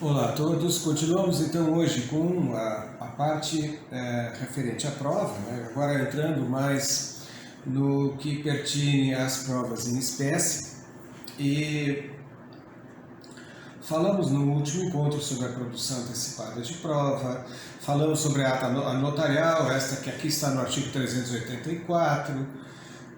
Olá a todos, continuamos então hoje com a parte referente à prova, né? Agora entrando mais no que pertine às provas em espécie, e falamos no último encontro sobre a produção antecipada de prova, falamos sobre a ata notarial, esta que aqui está no artigo 384,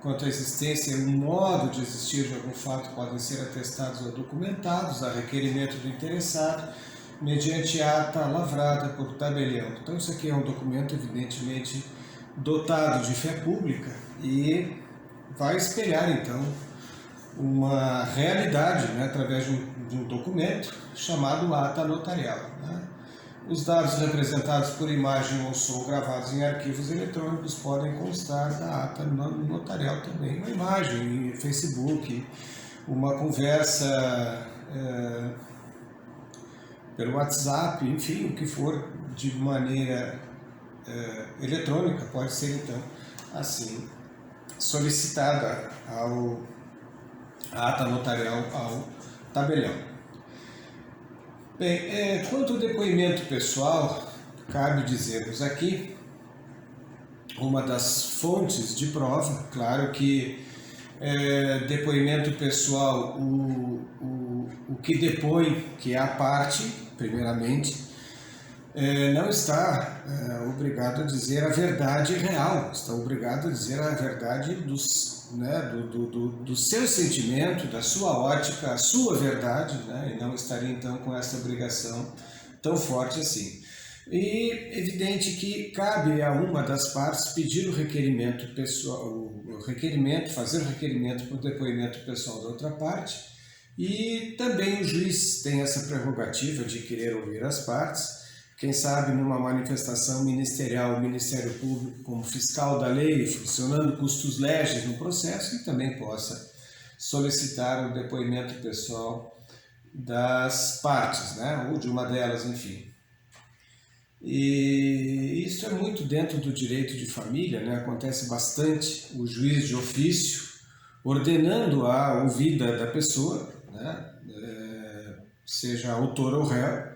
quanto à existência e o modo de existir de algum fato podem ser atestados ou documentados a requerimento do interessado, mediante ata lavrada por tabelião. Então isso aqui é um documento evidentemente dotado de fé pública e vai espelhar então uma realidade, né, através de um documento chamado ata notarial, né? Os dados representados por imagem ou som gravados em arquivos eletrônicos podem constar da ata notarial também. Uma imagem em Facebook, uma conversa pelo WhatsApp, enfim, o que for de maneira eletrônica pode ser então assim solicitada a ata notarial ao tabelião. Bem, quanto ao depoimento pessoal, cabe dizermos aqui uma das fontes de prova. Claro que depoimento pessoal, o que depõe, que é a parte, primeiramente, não está obrigado a dizer a verdade real, está obrigado a dizer a verdade do seu sentimento, da sua ótica, a sua verdade, né? E não estaria então com essa obrigação tão forte assim. E evidente que cabe a uma das partes pedir o requerimento pessoal, fazer o requerimento por depoimento pessoal da outra parte, e também o juiz tem essa prerrogativa de querer ouvir as partes. Quem sabe numa manifestação ministerial, o Ministério Público como fiscal da lei, funcionando custos legis no processo, e também possa solicitar o depoimento pessoal das partes, né? Ou de uma delas, enfim. E isso é muito dentro do direito de família, né? Acontece bastante o juiz de ofício ordenando a ouvida da pessoa, né? Seja autor ou réu,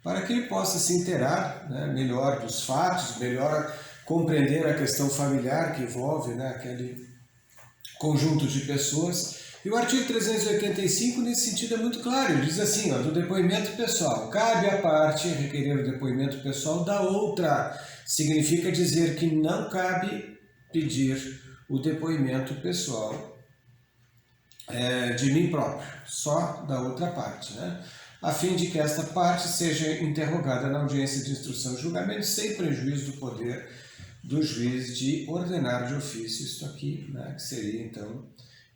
para que ele possa se inteirar, né, melhor dos fatos, melhor compreender a questão familiar que envolve, né, aquele conjunto de pessoas. E o artigo 385, nesse sentido, é muito claro. Ele diz assim, do depoimento pessoal, cabe à parte requerer o depoimento pessoal da outra. Significa dizer que não cabe pedir o depoimento pessoal de mim próprio, só da outra parte, né? A fim de que esta parte seja interrogada na audiência de instrução e julgamento, sem prejuízo do poder do juiz de ordenar de ofício isto aqui, né, que seria então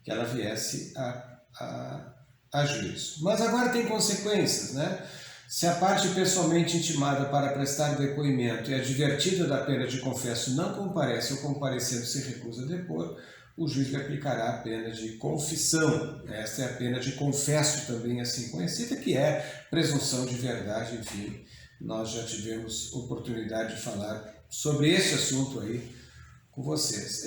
que ela viesse a juízo. Mas agora tem consequências, né? Se a parte pessoalmente intimada para prestar depoimento e advertida da pena de confesso não comparece ou comparecendo se recusa a depor, o juiz lhe aplicará a pena de confissão. Esta é a pena de confesso, também assim conhecida, que é presunção de verdade. Enfim, nós já tivemos oportunidade de falar sobre esse assunto aí com vocês.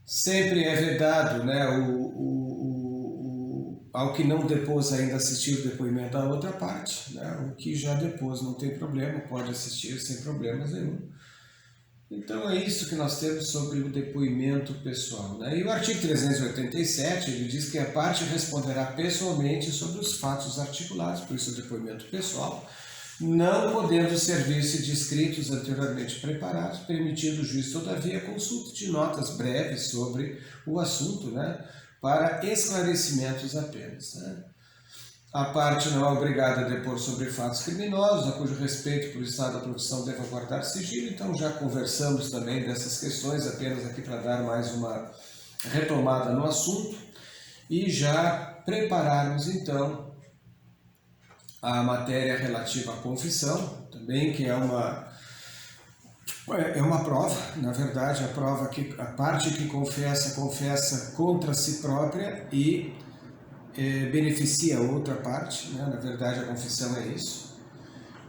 Sempre é vedado, né, ao que não depôs ainda assistir o depoimento da outra parte, né? O que já depôs não tem problema, pode assistir sem problemas nenhum. Então é isso que nós temos sobre o depoimento pessoal, né? E o artigo 387, ele diz que a parte responderá pessoalmente sobre os fatos articulados, por isso o depoimento pessoal, não podendo servir-se de escritos anteriormente preparados, permitindo o juiz, todavia, a consulta de notas breves sobre o assunto, né, para esclarecimentos apenas, né? A parte não é obrigada a depor sobre fatos criminosos, a cujo respeito por estado da profissão deva guardar sigilo. Então já conversamos também dessas questões, apenas aqui para dar mais uma retomada no assunto e já prepararmos então a matéria relativa à confissão, também, que é uma prova. Na verdade, a prova que a parte que confessa contra si própria e beneficia a outra parte, né? Na verdade, a confissão é isso.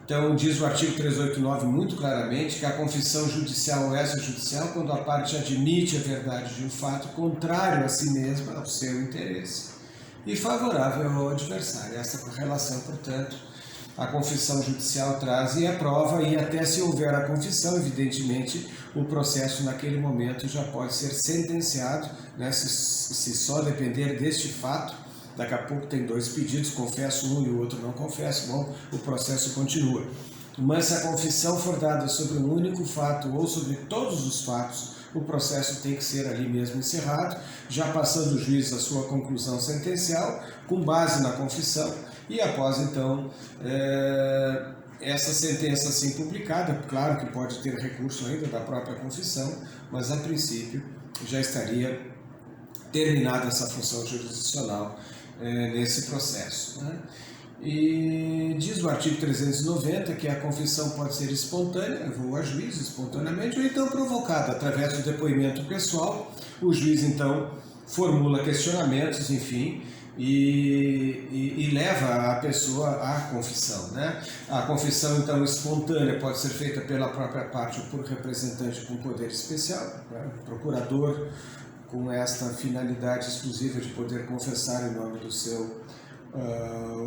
Então, diz o artigo 389 muito claramente que a confissão judicial ou extrajudicial, quando a parte admite a verdade de um fato contrário a si mesma, ao seu interesse, e favorável ao adversário. Essa correlação, portanto, a confissão judicial traz e é prova, e até se houver a confissão, evidentemente, o processo naquele momento já pode ser sentenciado, né? Se só depender deste fato, daqui a pouco tem 2 pedidos, confesso um e o outro não confesso, bom, o processo continua. Mas se a confissão for dada sobre um único fato ou sobre todos os fatos, o processo tem que ser ali mesmo encerrado, já passando o juiz a sua conclusão sentencial, com base na confissão, e após então essa sentença assim publicada, claro que pode ter recurso ainda da própria confissão, mas a princípio já estaria terminada essa função jurisdicional nesse processo, né? E diz o artigo 390 que a confissão pode ser espontânea, eu vou a juiz espontaneamente, ou então provocada através do depoimento pessoal. O juiz então formula questionamentos, enfim, e leva a pessoa à confissão, né? A confissão então espontânea pode ser feita pela própria parte ou por representante com poder especial, né? Procurador com esta finalidade exclusiva de poder confessar em nome do seu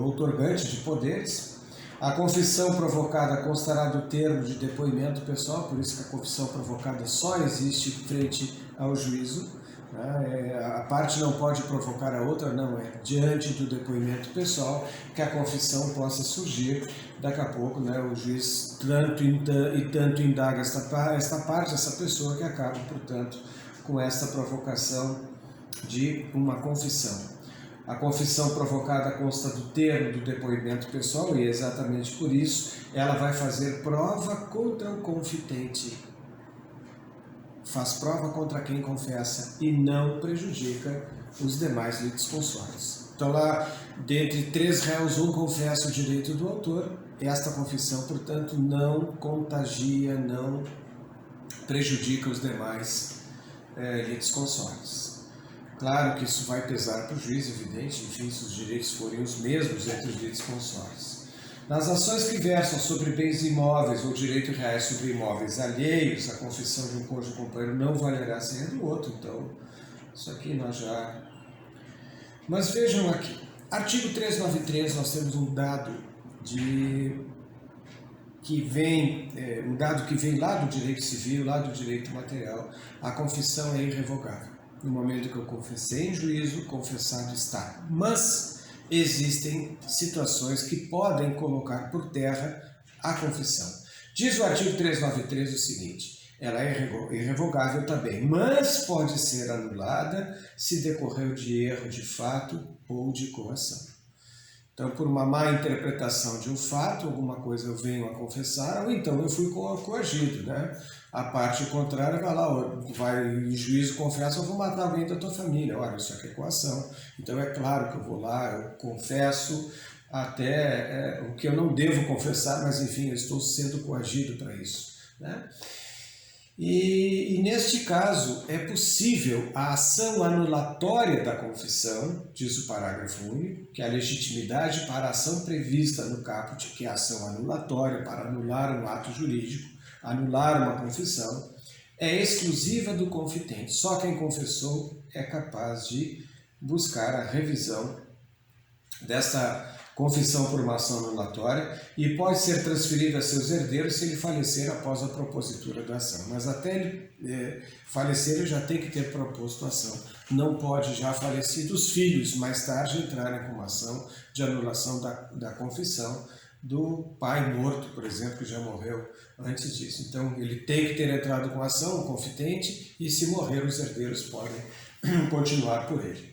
outorgante de poderes. A confissão provocada constará do termo de depoimento pessoal, por isso que a confissão provocada só existe frente ao juízo, né? A parte não pode provocar a outra, não, é diante do depoimento pessoal que a confissão possa surgir. Daqui a pouco, né, o juiz tanto indaga esta parte, essa pessoa, que acaba, portanto, com esta provocação de uma confissão. A confissão provocada consta do termo do depoimento pessoal e exatamente por isso ela vai fazer prova contra o confitente. Faz prova contra quem confessa e não prejudica os demais litisconsortes. Então lá, dentre 3 réus, um confessa o direito do autor. Esta confissão, portanto, não contagia, não prejudica os demais litisconsortes. Claro que isso vai pesar para o juiz, evidente, enfim, se os direitos forem os mesmos entre os litisconsortes. Nas ações que versam sobre bens imóveis ou direitos reais sobre imóveis alheios, a confissão de um cônjuge companheiro não valerá sem a do outro, então isso aqui nós já... Mas vejam aqui, artigo 393, nós temos um dado que vem lá do direito civil, lá do direito material. A confissão é irrevogável. No momento que eu confessei em juízo, confessado está. Mas existem situações que podem colocar por terra a confissão. Diz o artigo 393 o seguinte: ela é irrevogável também, mas pode ser anulada se decorreu de erro de fato ou de coação. Então, por uma má interpretação de um fato, alguma coisa eu venho a confessar, ou então eu fui coagido, né? A parte contrária vai em juízo, confessa, eu vou matar alguém da tua família. Olha, isso aqui é coação. Então é claro que eu vou lá, eu confesso até o que eu não devo confessar, mas enfim, eu estou sendo coagido para isso, né? E neste caso é possível a ação anulatória da confissão, diz o parágrafo único, que é a legitimidade para a ação prevista no caput, que é a ação anulatória para anular um ato jurídico, anular uma confissão, é exclusiva do confitente. Só quem confessou é capaz de buscar a revisão desta confissão por uma ação anulatória e pode ser transferida a seus herdeiros se ele falecer após a propositura da ação. Mas até ele falecer, ele já tem que ter proposto a ação. Não pode, já falecidos filhos, mais tarde entrarem com uma ação de anulação da confissão do pai morto, por exemplo, que já morreu antes disso. Então, ele tem que ter entrado com a ação, o confitente, e se morrer, os herdeiros podem continuar por ele.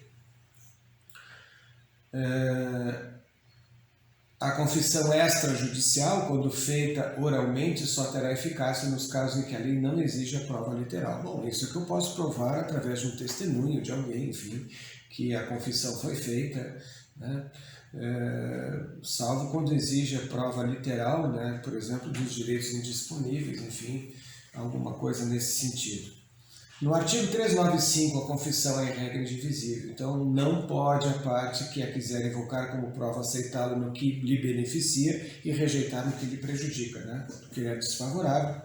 A confissão extrajudicial, quando feita oralmente, só terá eficácia nos casos em que a lei não exige a prova literal. Bom, isso é que eu posso provar através de um testemunho de alguém, enfim, que a confissão foi feita, né? Salvo quando exige a prova literal, né? Por exemplo, dos direitos indisponíveis, enfim, alguma coisa nesse sentido. No artigo 395, a confissão é em regra indivisível, então não pode a parte que a quiser invocar como prova aceitá-lo no que lhe beneficia e rejeitar no que lhe prejudica, né? No que lhe é desfavorável.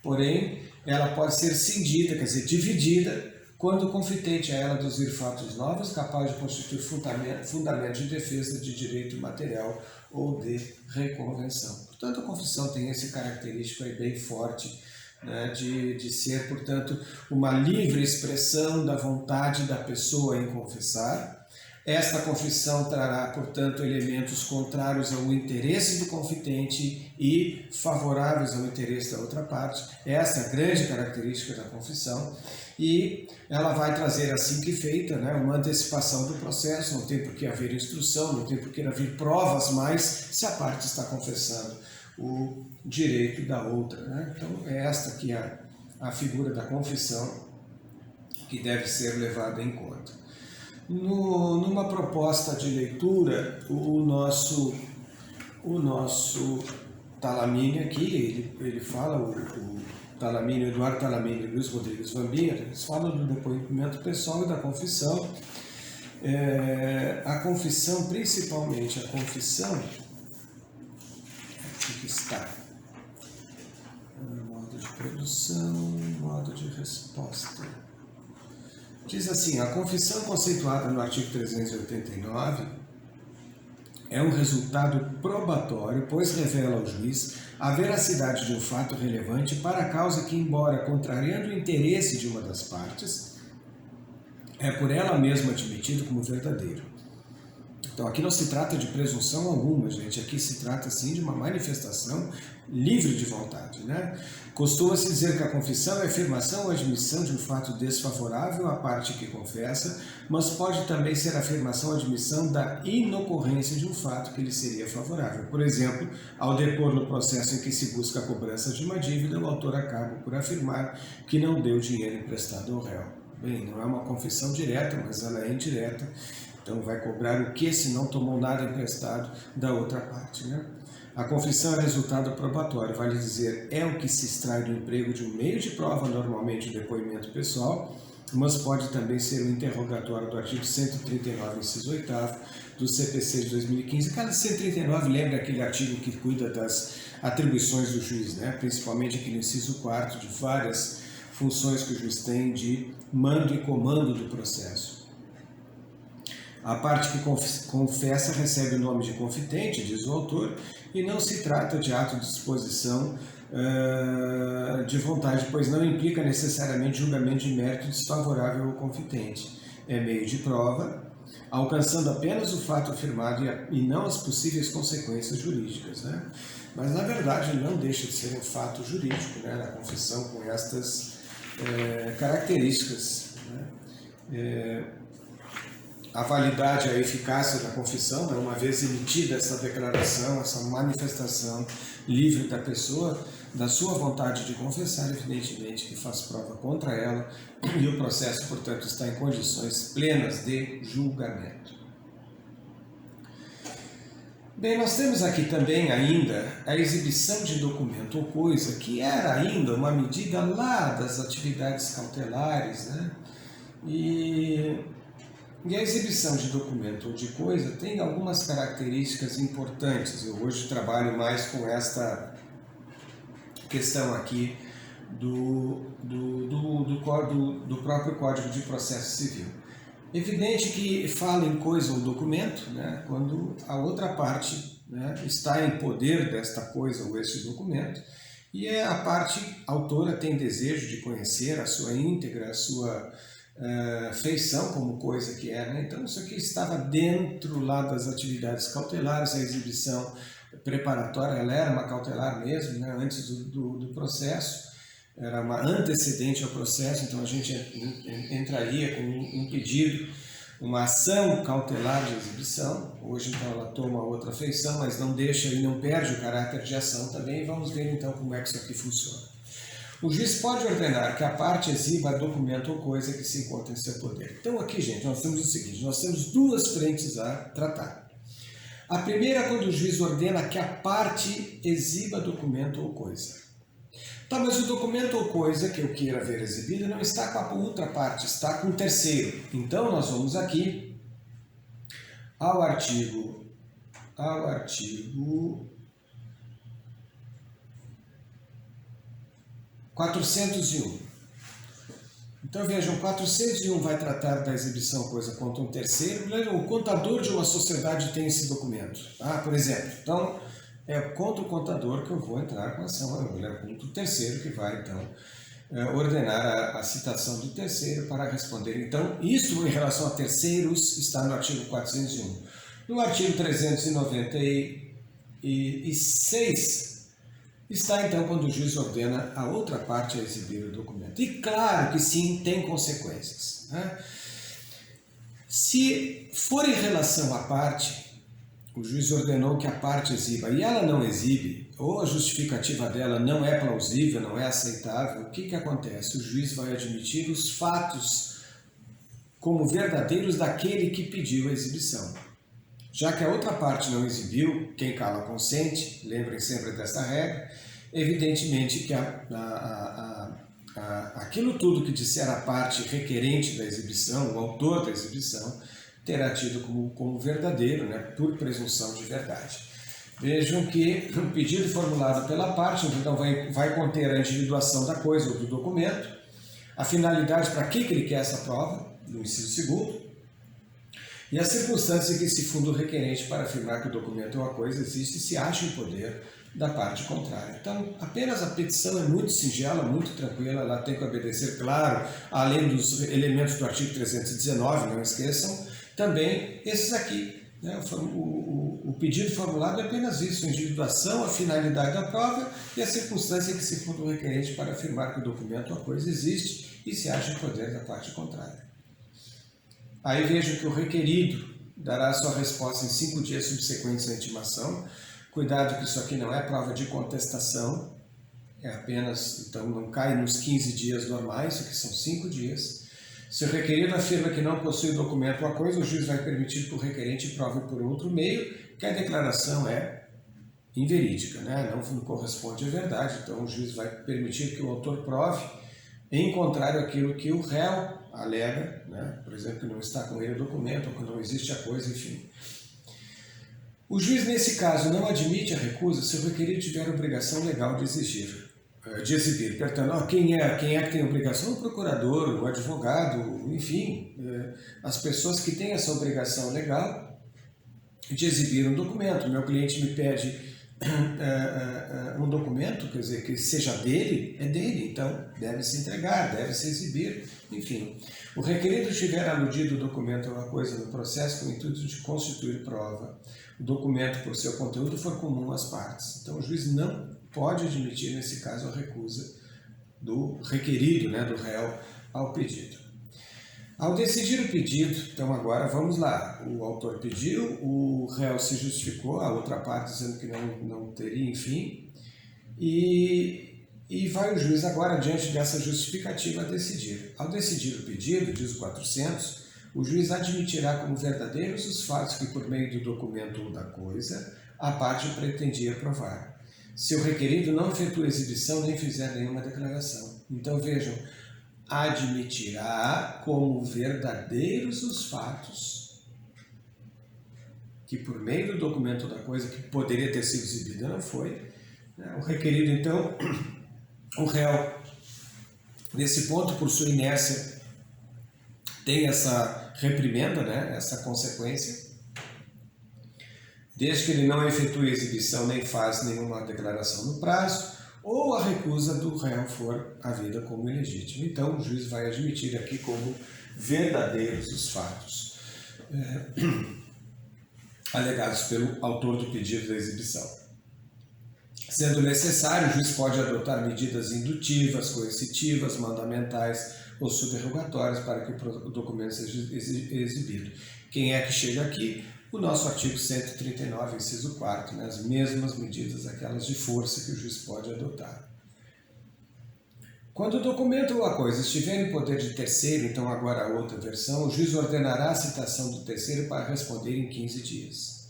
Porém, ela pode ser cindida, quer dizer, dividida, quando o confitente a ela aduzir fatos novos capazes de constituir fundamento de defesa de direito material ou de reconvenção. Portanto, a confissão tem esse característico aí bem forte, né, de ser, portanto, uma livre expressão da vontade da pessoa em confessar. Esta confissão trará, portanto, elementos contrários ao interesse do confitente e favoráveis ao interesse da outra parte. Essa é a grande característica da confissão. E ela vai trazer, assim que feita, né, uma antecipação do processo. Não tem por que haver instrução, não tem por que haver provas mais se a parte está confessando o direito da outra, né? Então, é esta que é a figura da confissão que deve ser levada em conta. Numa proposta de leitura, o nosso Talamini aqui, ele fala, o Talamini, Eduardo Talamini e Luiz Rodrigues Vambinha, eles falam do depoimento pessoal e da confissão. A confissão, principalmente a confissão, aqui que está, modo de produção, modo de resposta. Diz assim, a confissão conceituada no artigo 389 é um resultado probatório, pois revela ao juiz a veracidade de um fato relevante para a causa que, embora contrariando o interesse de uma das partes, é por ela mesma admitido como verdadeiro. Então, aqui não se trata de presunção alguma, gente. Aqui se trata, sim, de uma manifestação livre de vontade, né? Costuma-se dizer que a confissão é a afirmação ou admissão de um fato desfavorável à parte que confessa, mas pode também ser a afirmação ou admissão da inocorrência de um fato que lhe seria favorável. Por exemplo, ao depor no processo em que se busca a cobrança de uma dívida, o autor acaba por afirmar que não deu dinheiro emprestado ao réu. Bem, não é uma confissão direta, mas ela é indireta. Então, vai cobrar o que se não tomou nada emprestado da outra parte, né? A confissão é resultado probatório, vale dizer, é o que se extrai do emprego de um meio de prova, normalmente o depoimento pessoal, mas pode também ser o interrogatório do artigo 139, inciso 8º, do CPC de 2015. Cada 139 lembra aquele artigo que cuida das atribuições do juiz, né? Principalmente aqui no inciso 4º, de várias funções que o juiz tem de mando e comando do processo. A parte que confessa recebe o nome de confitente, diz o autor, e não se trata de ato de disposição de vontade, pois não implica necessariamente julgamento de mérito desfavorável ao confitente. É meio de prova, alcançando apenas o fato afirmado e não as possíveis consequências jurídicas, né? Mas, na verdade, não deixa de ser um fato jurídico, né? A confissão com estas características, né? A validade e a eficácia da confissão, né, uma vez emitida essa declaração, essa manifestação livre da pessoa, da sua vontade de confessar, evidentemente que faz prova contra ela e o processo, portanto, está em condições plenas de julgamento. Bem, nós temos aqui também ainda a exibição de documento ou coisa, que era ainda uma medida lá das atividades cautelares, né? E a exibição de documento ou de coisa tem algumas características importantes. Eu hoje trabalho mais com esta questão aqui do próprio Código de Processo Civil. Evidente que fala em coisa ou documento, né, quando a outra parte, né, está em poder desta coisa ou este documento, e a parte autora tem desejo de conhecer a sua íntegra, a sua feição como coisa que é, né? Então isso aqui estava dentro lá das atividades cautelares, a exibição preparatória, ela era uma cautelar mesmo, né? Antes do processo, era uma antecedente ao processo, então a gente entraria com um pedido, uma ação cautelar de exibição. Hoje então ela toma outra feição, mas não deixa e não perde o caráter de ação também. Vamos ver então como é que isso aqui funciona. O juiz pode ordenar que a parte exiba documento ou coisa que se encontra em seu poder. Então aqui, gente, nós temos o seguinte, nós temos duas frentes a tratar. A primeira é quando o juiz ordena que a parte exiba documento ou coisa. Tá, mas o documento ou coisa que eu queira ver exibida não está com a outra parte, está com o terceiro. Então nós vamos aqui ao artigo 401. Então vejam, 401 vai tratar da exibição coisa contra um terceiro. O contador de uma sociedade tem esse documento. Por exemplo, então é contra o contador que eu vou entrar com a ação, contra o terceiro que vai então ordenar a citação do terceiro para responder. Então, isso em relação a terceiros está no artigo 401. No artigo 396 está então quando o juiz ordena a outra parte a exibir o documento. E claro que sim, tem consequências. Se for em relação à parte, o juiz ordenou que a parte exiba e ela não exibe, ou a justificativa dela não é plausível, não é aceitável, o que acontece? O juiz vai admitir os fatos como verdadeiros daquele que pediu a exibição. Já que a outra parte não exibiu, quem cala consente, lembrem sempre desta regra, evidentemente que aquilo tudo que disser a parte requerente da exibição, o autor da exibição, terá tido como verdadeiro, por presunção de verdade. Vejam que o pedido formulado pela parte, então vai conter a individuação da coisa ou do documento, a finalidade para que ele quer essa prova, no inciso 2º, e a circunstância em que se funda o requerente para afirmar que o documento ou a coisa existe se acha em poder da parte contrária. Então, apenas a petição é muito singela, muito tranquila, ela tem que obedecer, claro, além dos elementos do artigo 319, não esqueçam, também esses aqui. O pedido formulado é apenas isso, a individuação, a finalidade da prova e a circunstância em que se funda o requerente para afirmar que o documento ou a coisa existe e se acha em poder da parte contrária. Aí vejam que o requerido dará sua resposta em 5 dias subsequentes à intimação. Cuidado que isso aqui não é prova de contestação, é apenas, então não cai nos 15 dias normais, isso aqui são 5 dias. Se o requerido afirma que não possui o documento ou a coisa, o juiz vai permitir que o requerente prove por outro meio que a declaração é inverídica, não corresponde à verdade, então o juiz vai permitir que o autor prove em contrário àquilo que o réu alega, por exemplo, que não está com ele o documento, ou que não existe a coisa, enfim. O juiz, nesse caso, não admite a recusa se o requerido tiver a obrigação legal de exibir. Portanto, quem é que tem a obrigação? O procurador, o advogado, enfim, as pessoas que têm essa obrigação legal de exibir um documento. Meu cliente me pede um documento, quer dizer, que seja dele, é dele, então deve-se entregar, deve-se exibir, enfim. O requerido tiver aludido o documento ou a coisa no processo com o intuito de constituir prova, o documento por seu conteúdo for comum às partes. Então o juiz não pode admitir, nesse caso, a recusa do requerido, do réu, ao pedido. Ao decidir o pedido, então agora vamos lá, o autor pediu, o réu se justificou, a outra parte dizendo que não teria, enfim, e vai o juiz agora, diante dessa justificativa, decidir. Ao decidir o pedido, diz o 400, o juiz admitirá como verdadeiros os fatos que, por meio do documento ou da coisa, a parte pretendia provar. Se o requerido não efetua exibição nem fizer nenhuma declaração. Então vejam, admitirá como verdadeiros os fatos que, por meio do documento da coisa que poderia ter sido exibida, não foi. O requerido, então, o réu, nesse ponto, por sua inércia, tem essa reprimenda, essa consequência, desde que ele não efetue exibição nem faz nenhuma declaração no prazo, ou a recusa do réu for havida como ilegítima. Então, o juiz vai admitir aqui como verdadeiros os fatos alegados pelo autor do pedido da exibição. Sendo necessário, o juiz pode adotar medidas indutivas, coercitivas, mandamentais ou subrogatórias para que o documento seja exibido. Quem é que chega aqui? O nosso artigo 139, inciso 4, as mesmas medidas, aquelas de força que o juiz pode adotar. Quando o documento ou a coisa estiver em poder de terceiro, então agora a outra versão, o juiz ordenará a citação do terceiro para responder em 15 dias.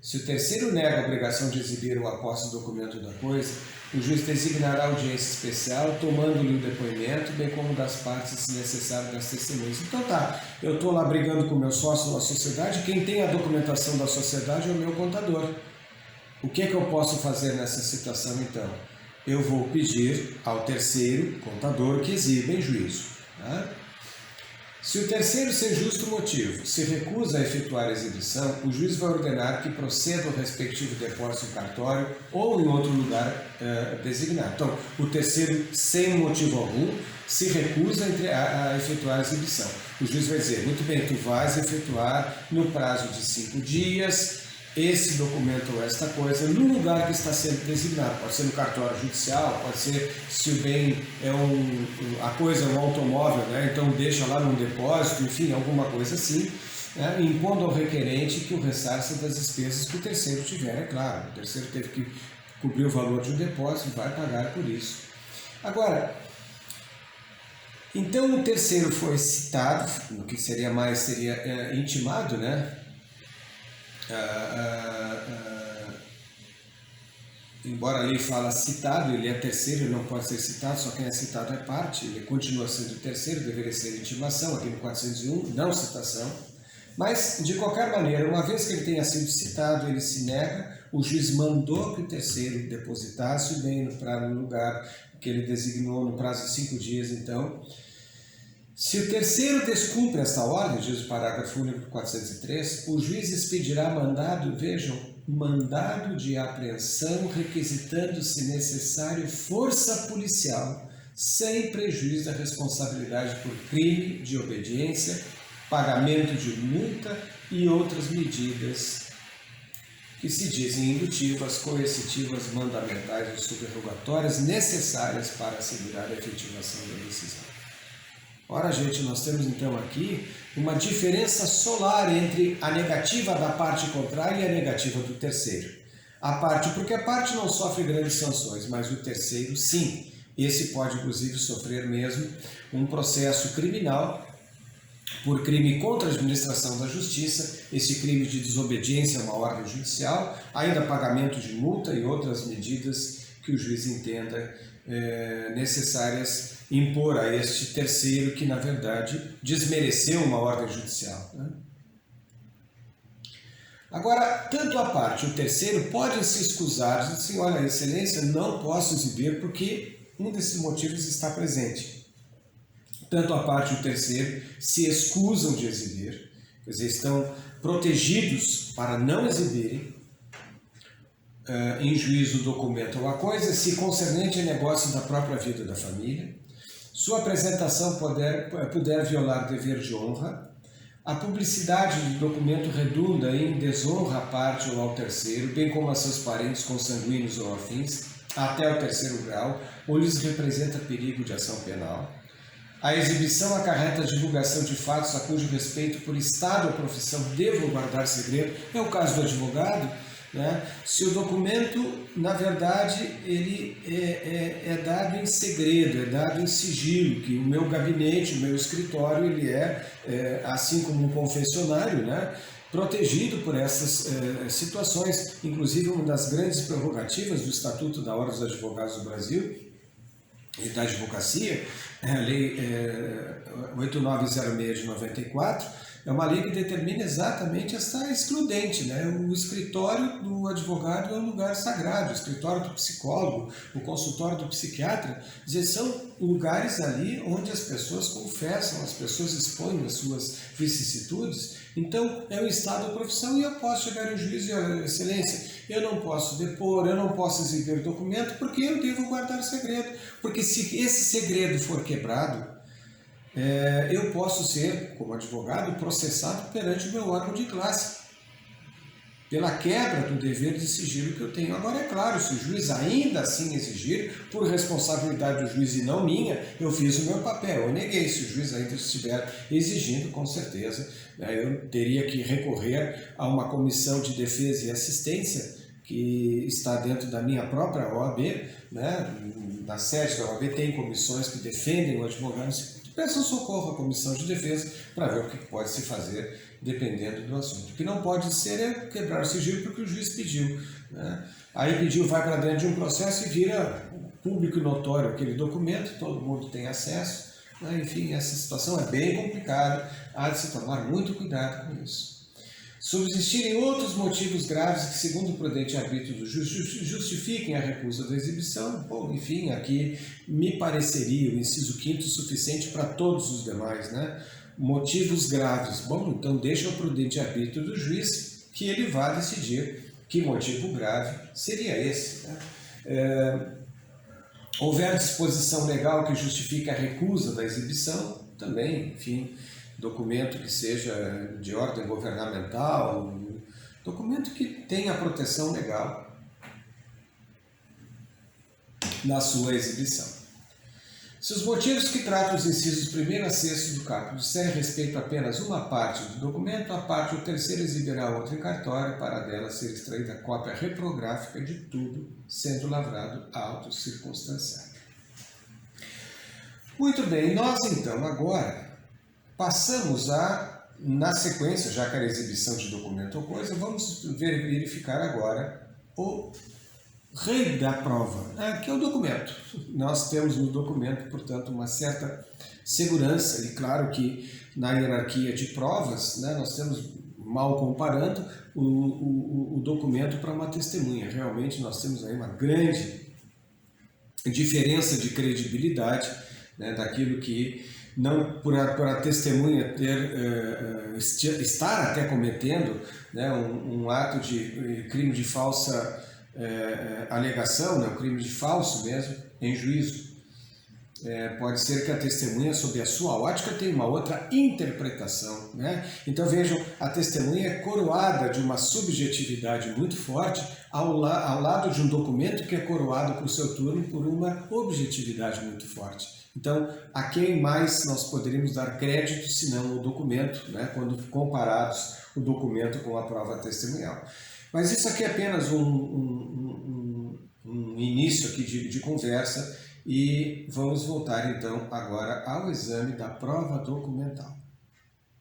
Se o terceiro nega a obrigação de exibir ou a posse do documento da coisa, o juiz designará audiência especial, tomando-lhe o depoimento, bem como das partes, se necessário, das testemunhas. Então eu estou lá brigando com o meu sócio na sociedade, quem tem a documentação da sociedade é o meu contador. O que é que eu posso fazer nessa situação, então? Eu vou pedir ao terceiro contador que exiba em juízo. Se o terceiro, sem justo motivo, se recusa a efetuar a exibição, o juiz vai ordenar que proceda ao respectivo depósito em cartório ou em outro lugar designado. Então, o terceiro, sem motivo algum, se recusa a efetuar a exibição. O juiz vai dizer, muito bem, tu vais efetuar no prazo de 5 dias esse documento ou esta coisa no lugar que está sendo designado. Pode ser no cartório judicial, pode ser se o bem é a coisa é um automóvel, né? Então deixa lá num depósito, enfim, alguma coisa assim, né? Impondo ao requerente que o ressarça das despesas que o terceiro tiver, é claro. O terceiro teve que cobrir o valor de um depósito e vai pagar por isso. Agora, então o terceiro foi citado, o que seria intimado, né? Embora a lei fala citado, ele é terceiro, ele não pode ser citado, só quem é citado é parte, ele continua sendo terceiro, deveria ser intimação, aqui no 401, não citação. Mas, de qualquer maneira, uma vez que ele tenha sido citado, ele se nega, o juiz mandou que o terceiro depositasse o bem no lugar que ele designou no prazo de 5 dias, então. Se o terceiro descumpre esta ordem, diz o parágrafo único 403, o juiz expedirá mandado, vejam, mandado de apreensão requisitando, se necessário, força policial, sem prejuízo da responsabilidade por crime de obediência, pagamento de multa e outras medidas que se dizem indutivas, coercitivas, mandamentais ou subrogatórias necessárias para assegurar a efetivação da decisão. Ora, gente, nós temos então aqui uma diferença solar entre a negativa da parte contrária e a negativa do terceiro. Porque a parte não sofre grandes sanções, mas o terceiro sim. Esse pode, inclusive, sofrer mesmo um processo criminal por crime contra a administração da justiça, esse crime de desobediência a uma ordem judicial, ainda pagamento de multa e outras medidas que o juiz entenda necessárias impor a este terceiro que, na verdade, desmereceu uma ordem judicial, né? Agora, tanto a parte e o terceiro podem se excusar, dizendo assim, olha, excelência, não posso exibir porque um desses motivos está presente. Tanto a parte e o terceiro se excusam de exibir, quer dizer, estão protegidos para não exibirem em juízo o documento ou a coisa, se concernente a negócio da própria vida da família, sua apresentação puder violar dever de honra, a publicidade do documento redunda em desonra à parte ou ao terceiro, bem como a seus parentes consanguíneos ou afins, até o terceiro grau, ou lhes representa perigo de ação penal. A exibição acarreta a divulgação de fatos a cujo respeito por estado ou profissão devam guardar segredo, é o caso do advogado, né? Se o documento, na verdade, ele é dado em segredo, é dado em sigilo, que o meu gabinete, o meu escritório, ele assim como um confessionário, né? Protegido por essas situações. Inclusive, uma das grandes prerrogativas do Estatuto da Ordem dos Advogados do Brasil e da Advocacia, a Lei 8906 de 94, é uma lei que determina exatamente essa excludente, né? O escritório do advogado é um lugar sagrado, o escritório do psicólogo, o consultório do psiquiatra, são lugares ali onde as pessoas confessam, as pessoas expõem as suas vicissitudes. Então, é o estado da profissão e eu posso chegar em juízo e olha, excelência, eu não posso depor, eu não posso exibir documento porque eu devo guardar segredo. Porque se esse segredo for quebrado, eu posso ser, como advogado, processado perante o meu órgão de classe pela quebra do dever de sigilo que eu tenho. Agora, é claro, se o juiz ainda assim exigir, por responsabilidade do juiz e não minha, eu fiz o meu papel, eu neguei. Se o juiz ainda estiver exigindo, com certeza, eu teria que recorrer a uma comissão de defesa e assistência que está dentro da minha própria OAB, né? Na sede da OAB tem comissões que defendem o advogado. Peçam socorro à comissão de defesa para ver o que pode se fazer dependendo do assunto. O que não pode ser é quebrar o sigilo porque o juiz pediu, né? Aí pediu, vai para dentro de um processo e vira público e notório aquele documento, todo mundo tem acesso, né? Enfim, essa situação é bem complicada, há de se tomar muito cuidado com isso. Subsistirem outros motivos graves que, segundo o prudente arbítrio do juiz, justifiquem a recusa da exibição, bom, enfim, aqui me pareceria o inciso 5º suficiente para todos os demais, né? motivos graves. Bom, então deixa ao prudente arbítrio do juiz que ele vá decidir que motivo grave seria esse, né? Houver disposição legal que justifique a recusa da exibição, também, enfim, documento que seja de ordem governamental, documento que tenha proteção legal na sua exibição. Se os motivos que tratam os incisos 1º a 6º do caput disserem respeito a apenas uma parte do documento, a parte ou terceira exibirá outra em cartório para dela ser extraída cópia reprográfica de tudo, sendo lavrado auto circunstanciado. Muito bem, nós então agora passamos na sequência, já que era exibição de documento ou coisa, vamos verificar agora o rei da prova, que é o documento. Nós temos no documento, portanto, uma certa segurança, e claro que na hierarquia de provas, né, nós temos, mal comparando, o documento para uma testemunha. Realmente nós temos aí uma grande diferença de credibilidade, né, daquilo que, não por a testemunha estar até cometendo, né, um ato de crime de falsa alegação, né, um crime de falso mesmo, em juízo. Pode ser que a testemunha, sob a sua ótica, tenha uma outra interpretação, né? Então vejam, a testemunha é coroada de uma subjetividade muito forte ao lado de um documento que é coroado por seu turno por uma objetividade muito forte. Então, a quem mais nós poderíamos dar crédito senão o documento, né, quando comparados o documento com a prova testemunhal. Mas isso aqui é apenas um início aqui de conversa, e vamos voltar então agora ao exame da prova documental.